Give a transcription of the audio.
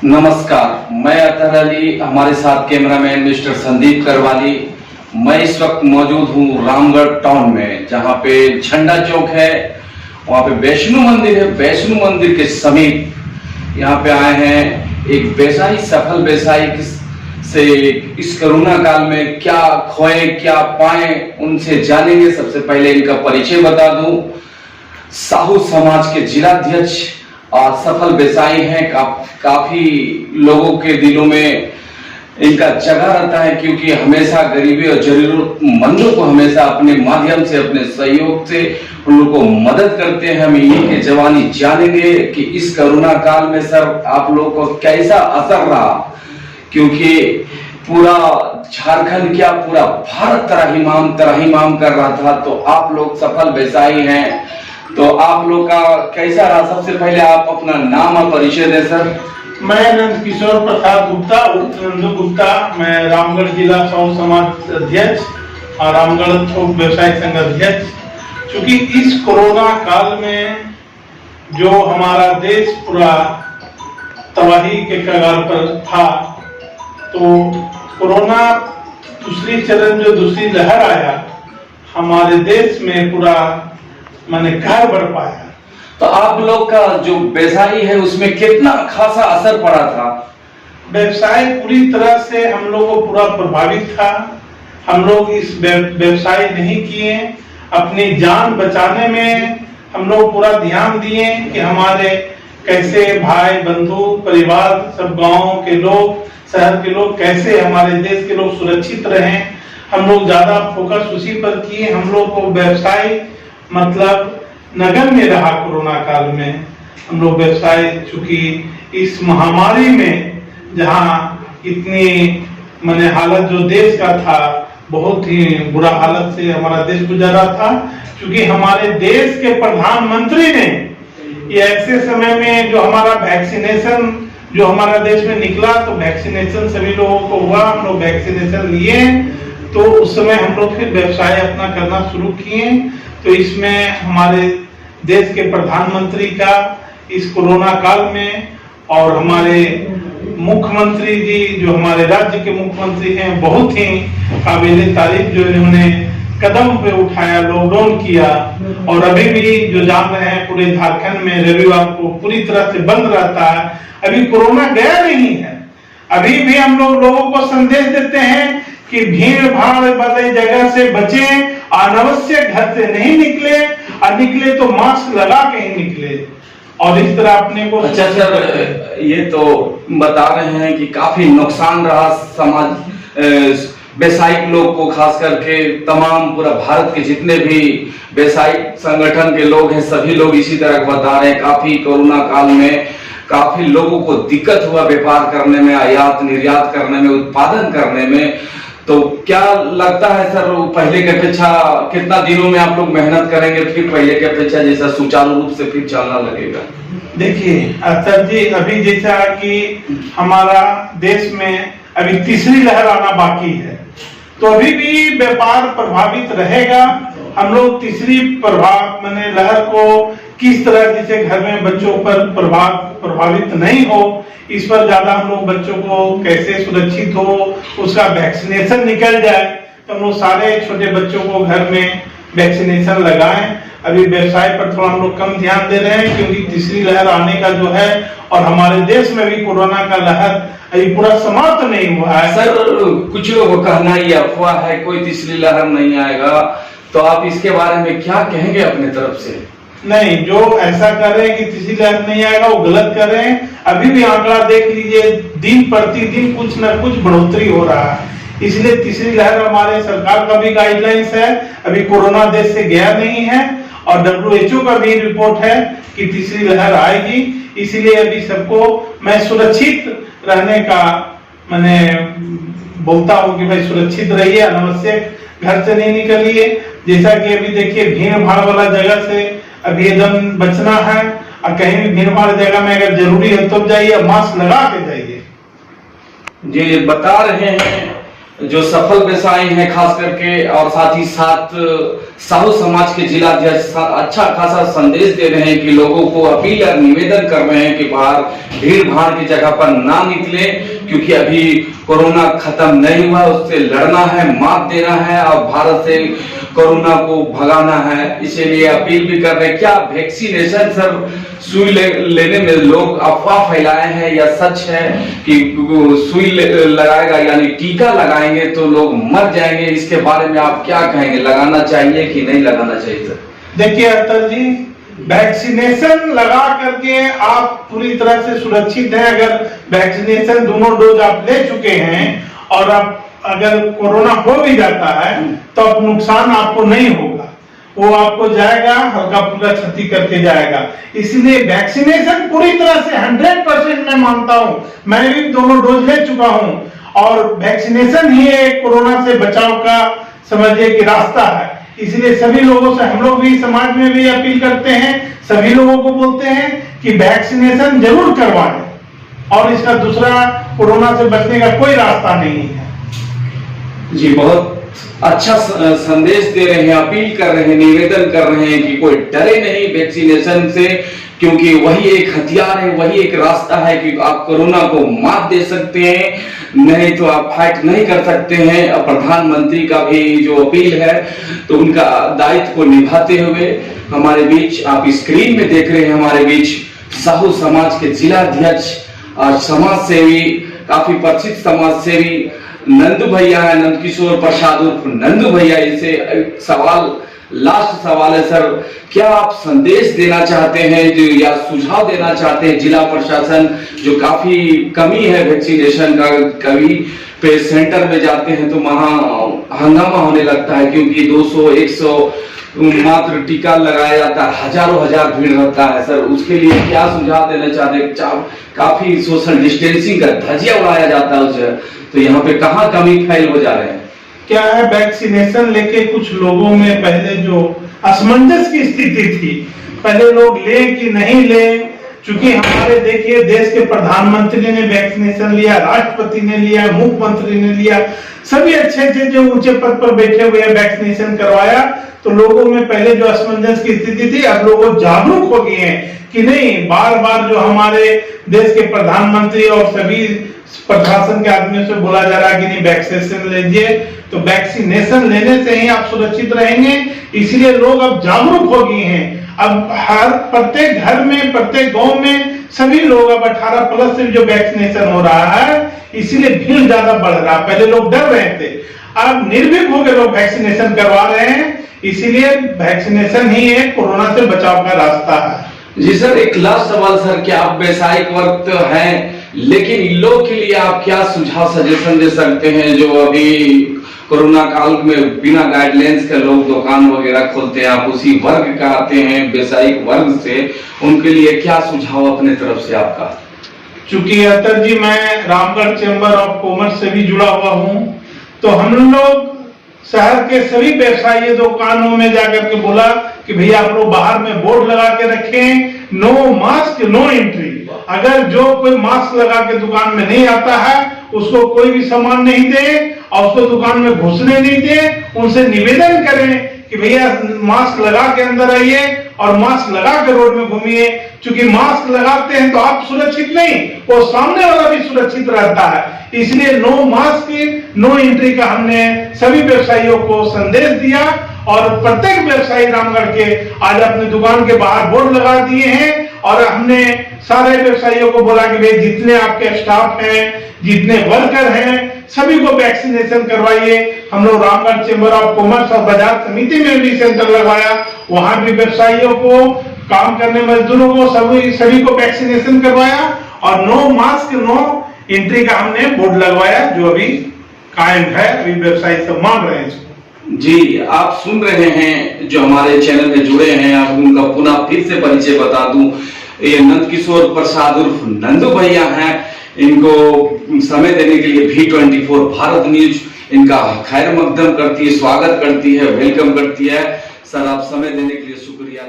नमस्कार, मैं अतहर अली, हमारे साथ कैमरामैन मिस्टर संदीप करवाली। मैं इस वक्त मौजूद हूँ रामगढ़ टाउन में, जहाँ पे झंडा चौक है, वहाँ पे वैष्णो मंदिर है। वैष्णो मंदिर के समीप यहाँ पे आए हैं एक व्यवसायी, सफल व्यवसायी से इस कोरोना काल में क्या खोए क्या पाए, उनसे जानेंगे। सबसे पहले इनका परिचय बता दूं, साहू समाज के जिलाध्यक्ष और सफल व्यवसायी हैं। काफी लोगों के दिलों में इनका जगह रहता है, क्योंकि हमेशा गरीबी और जरूरतमंदों को हमेशा अपने माध्यम से, अपने सहयोग से उन लोगों को मदद करते हैं। हम इन्हीं के जवानी जानेंगे कि इस कोरोना काल में सर आप लोगों को कैसा असर रहा, क्योंकि पूरा झारखंड क्या पूरा भारत त्राहिमाम कर रहा था। तो आप लोग सफल व्यवसायी हैं, तो आप लोग का कैसा रहा? सबसे पहले आप अपना नाम और परिचय दें सर। मैं नंद किशोर प्रसाद गुप्ता, उर्फ नंदू गुप्ता। मैं रामगढ़ जिला साहू समाज अध्यक्ष और रामगढ़ थोक व्यवसायी संघ अध्यक्ष। चूंकि इस कोरोना काल में जो हमारा देश पूरा तबाही के कगार पर था, तो कोरोना दूसरी लहर आया, हमारे देश में पूरा मैंने कहर बढ़ पाया। तो आप लोग का जो व्यवसाय है उसमें कितना खासा असर पड़ा था? व्यवसाय पूरी तरह से हम लोग को पूरा प्रभावित था। हम लोग इस व्यवसाय नहीं किए, अपनी जान बचाने में हम लोग पूरा ध्यान दिए कि हमारे कैसे भाई बंधु परिवार सब गांव के लोग, शहर के लोग, कैसे हमारे देश के लोग सुरक्षित रहें। हम लोग ज्यादा फोकस उसी पर किए। हम लोग को व्यवसाय मतलब नगण्य रहा। कोरोना काल में हम लोग व्यवसाय, चूंकि इस महामारी में जहां इतनी माने हालत जो देश का था, बहुत ही बुरा हालत से हमारा देश गुजरा था। क्योंकि हमारे देश के प्रधानमंत्री ने ये ऐसे समय में जो हमारा वैक्सीनेशन जो हमारा देश में निकला, तो वैक्सीनेशन सभी लोगों को हुआ, हम लोग वैक्सीनेशन लिए, तो उस समय हम लोग फिर व्यवसाय अपना करना शुरू किए। तो इसमें हमारे देश के प्रधानमंत्री का इस कोरोना काल में, और हमारे मुख्यमंत्री जी जो हमारे राज्य के मुख्यमंत्री हैं, बहुत ही काबिल तारीफ जो इन्होंने कदम पे उठाया, लॉकडाउन किया। और अभी भी जो जान रहे हैं पूरे झारखंड में रविवार को पूरी तरह से बंद रहता है। अभी कोरोना गया नहीं है। अभी भी हम लोगों को संदेश देते हैं कि भीड़ भाड़ वाली जगह से बचें, अनावश्यक घर से नहीं निकले, और निकले तो मास्क लगा के ही निकले। और इस तरह अपने को अच्छा सर, ये तो बता रहे हैं कि काफी नुकसान रहा समाज व्यवसायिक लोग को, खास करके तमाम पूरा भारत के जितने भी व्यवसायिक संगठन के लोग हैं, सभी लोग इसी तरह बता रहे हैं। काफी कोरोना काल में काफी लोगों को दिक्कत हुआ व्यापार करने में, आयात निर्यात करने में, उत्पादन करने में। तो क्या लगता है सर, पहले की अपेक्षा कितना दिनों में आप लोग मेहनत करेंगे, फिर पहले की अपेक्षा जैसा सुचारू रूप से फिर चलना लगेगा? देखिए सर जी, अभी जैसा कि हमारा देश में अभी तीसरी लहर आना बाकी है, तो अभी भी व्यापार प्रभावित रहेगा। हम लोग तीसरी लहर को किस तरह जैसे घर में बच्चों पर प्रभावित नहीं हो, इस पर ज्यादा हम लोग बच्चों को कैसे सुरक्षित हो, उसका वैक्सीनेशन निकल जाए, तो हम लोग सारे छोटे बच्चों को घर में वैक्सीनेशन लगाएं। अभी व्यवसाय पर थोड़ा हम लोग कम ध्यान दे रहे हैं, क्योंकि तीसरी लहर आने का जो है, और हमारे देश में भी कोरोना का लहर अभी पूरा समाप्त नहीं हुआ है। सर, कुछ लोगों का कहना ये अफवाह है, कोई तीसरी लहर नहीं आएगा, तो आप इसके बारे में क्या कहेंगे अपने तरफ से? नहीं, जो ऐसा कर रहे हैं कि तीसरी लहर नहीं आएगा, वो गलत कर रहे हैं। अभी भी आंकड़ा देख लीजिए, दिन प्रतिदिन कुछ न कुछ बढ़ोतरी हो रहा है। इसलिए तीसरी लहर, हमारे सरकार का भी गाइडलाइंस है, अभी कोरोना देश से गया नहीं है, और WHO का भी रिपोर्ट है कि तीसरी लहर आएगी। इसलिए अभी सबको मैं सुरक्षित रहने का मैंने बोलता हूँ कि भाई सुरक्षित रहिए, अनावश्यक घर से नहीं निकलिए। जैसा कि अभी देखिए, भीड़ भाड़ वाला जगह से अभी एकदम बचना है, और कहीं भी भीड़ भाड़ जगह में अगर जरूरी है तो जाइए, मास्क लगा के जाइए। ये बता रहे हैं जो सफल व्यवसायी हैं खास करके, और साथ ही साथ साहू समाज के जिलाध्यक्ष अच्छा खासा संदेश दे रहे हैं कि लोगों को अपील और निवेदन कर रहे हैं कि बाहर भीड़ भाड़ की जगह पर ना निकले, क्योंकि अभी कोरोना खत्म नहीं हुआ, उससे लड़ना है, मात देना है और भारत से कोरोना को भगाना है। इसीलिए अपील भी कर रहे हैं। क्या वैक्सीनेशन सर सुई लेने में लोग अफवाह फैलाए हैं या सच है कि सुई लगाएगा यानी टीका लगाएंगे तो लोग मर जाएंगे? इसके बारे में आप क्या कहेंगे, लगाना चाहिए कि नहीं लगाना चाहिए सर? देखिए अतर जी, वैक्सीनेशन लगा करके आप पूरी तरह से सुरक्षित हैं। अगर वैक्सीनेशन दोनों डोज आप ले चुके हैं और आप अगर कोरोना हो भी जाता है तो अब नुकसान आपको नहीं होगा, वो आपको जाएगा हल्का फुल्का क्षति करके जाएगा। इसलिए वैक्सीनेशन पूरी तरह से 100% मैं मानता हूं। मैं भी दोनों डोज ले चुका हूं और वैक्सीनेशन ही एक कोरोना से बचाव का समझिए कि रास्ता है। इसलिए सभी लोगों से हम लोग भी समाज में भी अपील करते हैं, सभी लोगों को बोलते हैं कि वैक्सीनेशन जरूर करवाएं और इसका दूसरा कोरोना से बचने का कोई रास्ता नहीं है। जी, बहुत अच्छा संदेश दे रहे हैं, अपील कर रहे हैं, निवेदन कर रहे हैं कि कोई डरे नहीं वैक्सीनेशन से, क्योंकि वही एक हथियार है, वही एक रास्ता है कि आप कोरोना को मात दे सकते हैं, नहीं तो आप फाइट नहीं कर सकते हैं। और प्रधानमंत्री का भी जो अपील है तो उनका दायित्व को निभाते हुए हमारे बीच आप स्क्रीन में देख रहे हैं, हमारे बीच साहू समाज के जिलाध्यक्ष और समाज सेवी, काफी परिचित समाज सेवी नंदू भैया है, नंदकिशोर प्रसाद उर्फ नंदू भैया। इसे सवाल, लास्ट सवाल है सर, क्या आप संदेश देना चाहते हैं जो या सुझाव देना चाहते हैं जिला प्रशासन, जो काफी कमी है वैक्सीनेशन का, कभी पे सेंटर में जाते हैं तो वहां हंगामा होने लगता है क्योंकि 200-100 मात्र टीका लगाया जाता है, हजारों हजार भीड़ रहता है सर, उसके लिए क्या सुझाव देना चाहते हैं? काफी सोशल डिस्टेंसिंग का धजिया उड़ाया जाता है उसे, तो यहाँ पे कहाँ कमी फैल हो जा रहे हैं? क्या है, वैक्सीनेशन लेके कुछ लोगों में पहले जो असमंजस की स्थिति थी, पहले लोग ले कि नहीं ले, चूंकि हमारे देखिए देश के प्रधानमंत्री ने वैक्सीनेशन लिया, राष्ट्रपति ने लिया, मुख्यमंत्री ने लिया, सभी अच्छे अच्छे जो ऊंचे पद पर बैठे हुए हैं वैक्सीनेशन करवाया, तो लोगों में पहले जो असमंजस की स्थिति थी अब लोग जागरूक हो गए हैं कि नहीं, बार बार जो हमारे देश के प्रधानमंत्री और सभी प्रशासन के आदमियों से बोला जा रहा है कि नहीं वैक्सीनेशन लीजिए, तो वैक्सीनेशन लेने से ही आप सुरक्षित रहेंगे। इसलिए लोग अब जागरूक हो गए हैं। अब हर प्रत्येक घर में, प्रत्येक गांव में सभी लोग अब 18+ से जो वैक्सीनेशन हो रहा है, इसीलिए भीड़ ज्यादा बढ़ रहा है। पहले लोग डर रहे थे, अब निर्भीक होकर लोग वैक्सीनेशन करवा रहे हैं। इसीलिए वैक्सीनेशन ही एक कोरोना से बचाव का रास्ता है। जी सर, एक लास्ट सवाल सर, क्या आप व्यवसायिक वर्ग तो हैं, लेकिन इन लोग के लिए आप क्या सुझाव, सजेशन दे सकते हैं जो अभी कोरोना काल में बिना गाइडलाइंस के लोग दुकान वगैरह खोलते हैं, आप उसी वर्ग का आते हैं, व्यवसायिक वर्ग से, उनके लिए क्या सुझाव अपने तरफ से आपका? चूंकि अतर जी मैं रामगढ़ चैम्बर ऑफ कॉमर्स से भी जुड़ा हुआ हूं, तो हम लोग शहर के सभी व्यवसायी दुकानों में जाकर के बोला कि भैया आप लोग बाहर में बोर्ड लगा के रखें, नो मास्क नो एंट्री। अगर जो कोई मास्क लगा के दुकान में नहीं आता है उसको कोई भी सामान नहीं दे और उसको दुकान में घुसने नहीं दे। उनसे निवेदन करें कि भैया मास्क लगा के अंदर आइए और मास्क लगा के रोड में घूमिए। क्योंकि मास्क लगाते हैं तो आप सुरक्षित नहीं, वो सामने वाला भी सुरक्षित रहता है। इसलिए नो मास्क नो एंट्री का हमने सभी व्यवसायियों को संदेश दिया और प्रत्येक व्यवसायी रामगढ़ के आज अपनी दुकान के बाहर बोर्ड लगा दिए हैं। और हमने सारे व्यवसायियों को बोला कि भाई जितने आपके स्टाफ हैं, जितने वर्कर हैं, सभी को वैक्सीनेशन करवाइए। हम लोग रामगढ़ चैम्बर ऑफ कॉमर्स और बाजार समिति में भी सेंटर लगवाया, वहां भी व्यवसायियों को, काम करने मजदूरों को, सभी को वैक्सीनेशन करवाया और नो मास्क नो एंट्री का हमने बोर्ड लगवाया, जो अभी कायम है, अभी व्यवसायी सब मान रहे हैं इसको। जी, आप सुन रहे हैं जो हमारे चैनल में जुड़े हैं, आप उनका पुनः फिर से परिचय बता दूं, ये नंदकिशोर प्रसाद उर्फ नंदू भैया हैं। इनको समय देने के लिए V24 भारत न्यूज इनका खैर मकदम करती है, स्वागत करती है, वेलकम करती है। सर, आप समय देने के लिए शुक्रिया।